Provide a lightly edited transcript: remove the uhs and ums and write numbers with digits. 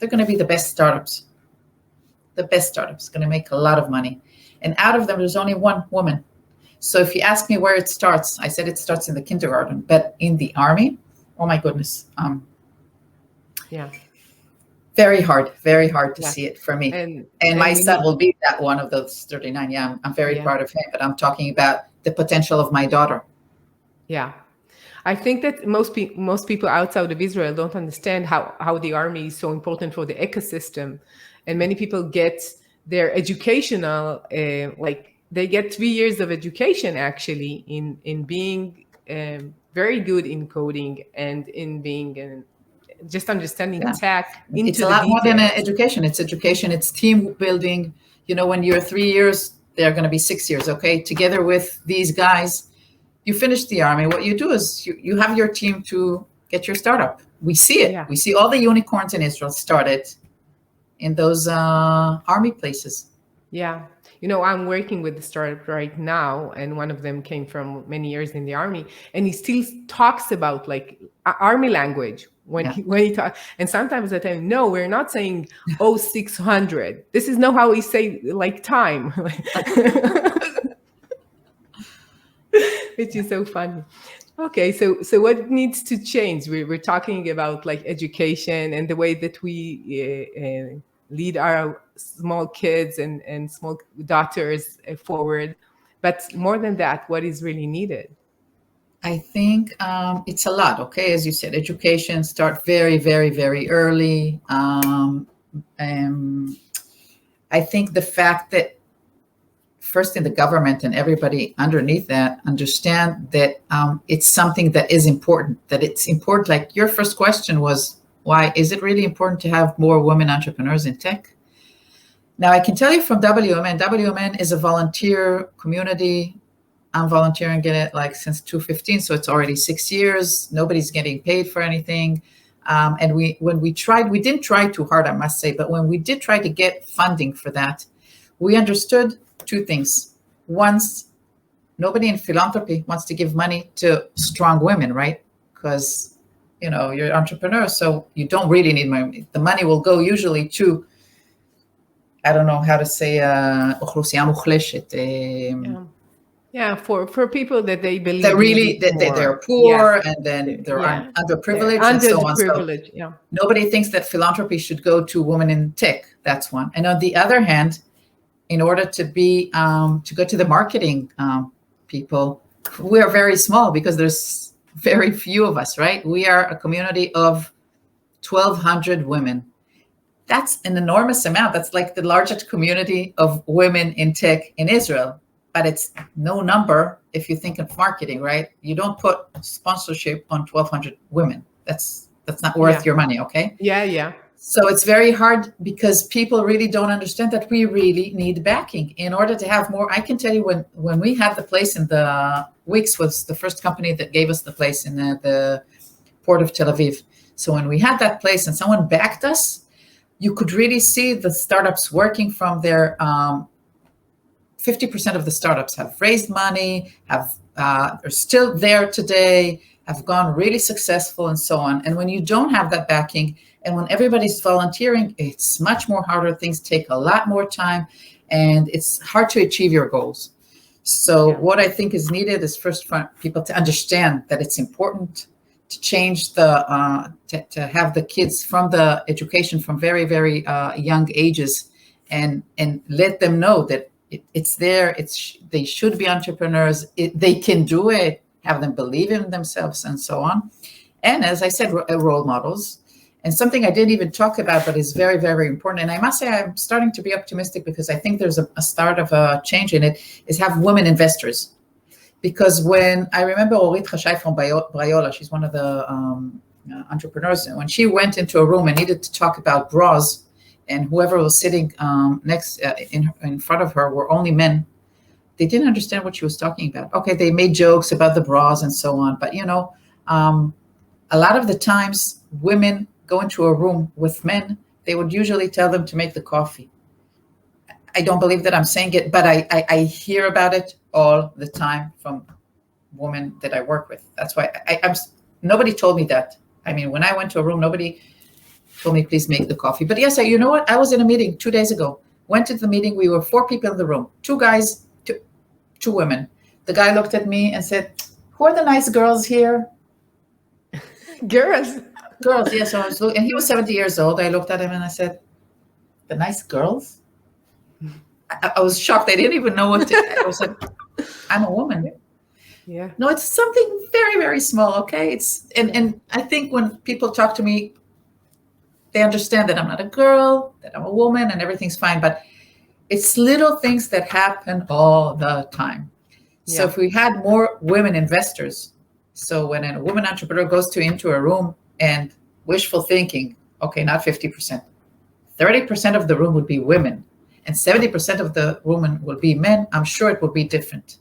they're going to be the best startups. The best startups, going to make a lot of money. And out of them, there's only one woman. So if you ask me where it starts, I said it starts in the kindergarten, but in the army, oh my goodness. Yeah. Very hard to see it for me. And my son will be that one of those 39. Yeah, I'm very proud of him, but I'm talking about the potential of my daughter. Yeah. I think that most people outside of Israel don't understand how the army is so important for the ecosystem. And many people get their educational, like they get 3 years of education actually in being very good in coding and in being just understanding tech into it's a lot more than education. It's education. It's team building. You know, when you're 3 years, they're going to be 6 years. Okay, together with these guys, you finish the army. What you do is you have your team to get your startup. We see it. Yeah. We see all the unicorns in Israel started in those army places. Yeah. You know, I'm working with the startup right now, and one of them came from many years in the army, and he still talks about like army language when he talks. And sometimes I tell him, no, we're not saying 0600. This is not how we say like time. Which is so funny. Okay, so what needs to change? We're talking about like education and the way that we lead our small kids and small daughters forward. But more than that, what is really needed? I think it's a lot. Okay, as you said, education start very, very, very early. I think the fact that first in the government and everybody underneath that understand that it's something that is important, that it's important. Like your first question was, why is it really important to have more women entrepreneurs in tech? Now I can tell you from WMN, WMN is a volunteer community. I'm volunteering in it like since 2015, so it's already 6 years. Nobody's getting paid for anything. And when we tried, we didn't try too hard, I must say, but when we did try to get funding for that, we understood two things. Once, nobody in philanthropy wants to give money to strong women, right? Because, you know, you're an entrepreneur, so you don't really need money. The money will go usually to, I don't know how to say, yeah, for people that they believe that really that they're poor and then they're underprivileged and so on. So nobody thinks that philanthropy should go to women in tech. That's one. And on the other hand, in order to be to go to the marketing people, we are very small because there's very few of us, right? We are a community of 1,200 women. That's an enormous amount. That's like the largest community of women in tech in Israel. But it's no number if you think of marketing, right? You don't put sponsorship on 1,200 women. That's not worth your money, okay? Yeah. So it's very hard because people really don't understand that we really need backing in order to have more. I can tell you when we had the place in the Wix was the first company that gave us the place in the port of Tel Aviv. So when we had that place and someone backed us, you could really see the startups working from their 50% of the startups have raised money, are still there today, have gone really successful and so on. And when you don't have that backing and when everybody's volunteering, it's much more harder. Things take a lot more time and it's hard to achieve your goals. So what I think is needed is first for people to understand that it's important to change to have the kids from the education from very, very young ages and let them know that it's there. They should be entrepreneurs. They can do it. Have them believe in themselves, and so on. And as I said, role models. And something I didn't even talk about, but is very, very important. And I must say, I'm starting to be optimistic because I think there's a start of a change in it. Is have women investors, because when I remember Orit Chashai from Brayola, she's one of the entrepreneurs, and when she went into a room and needed to talk about bras. And whoever was sitting next in front of her were only men. They didn't understand what she was talking about. Okay, they made jokes about the bras and so on. But, you know, a lot of the times women go into a room with men, they would usually tell them to make the coffee. I don't believe that I'm saying it, but I hear about it all the time from women that I work with. That's why nobody told me that. I mean, when I went to a room, nobody told me, please make the coffee. But yes, you know what? I was in a meeting 2 days ago. Went to the meeting. We were 4 people in the room, 2 guys, two women. The guy looked at me and said, who are the nice girls here? Girls. Girls, yes. So I was looking, and he was 70 years old. I looked at him and I said, the nice girls? I was shocked. I didn't even know what to, I was like, I'm a woman. Yeah. No, it's something very, very small, okay? And I think when people talk to me, they understand that I'm not a girl, that I'm a woman, and everything's fine. But it's little things that happen all the time. So if we had more women investors, so when a woman entrepreneur goes into a room and wishful thinking, okay, not 50%, 30% of the room would be women, and 70% of the women will be men, I'm sure it will be different.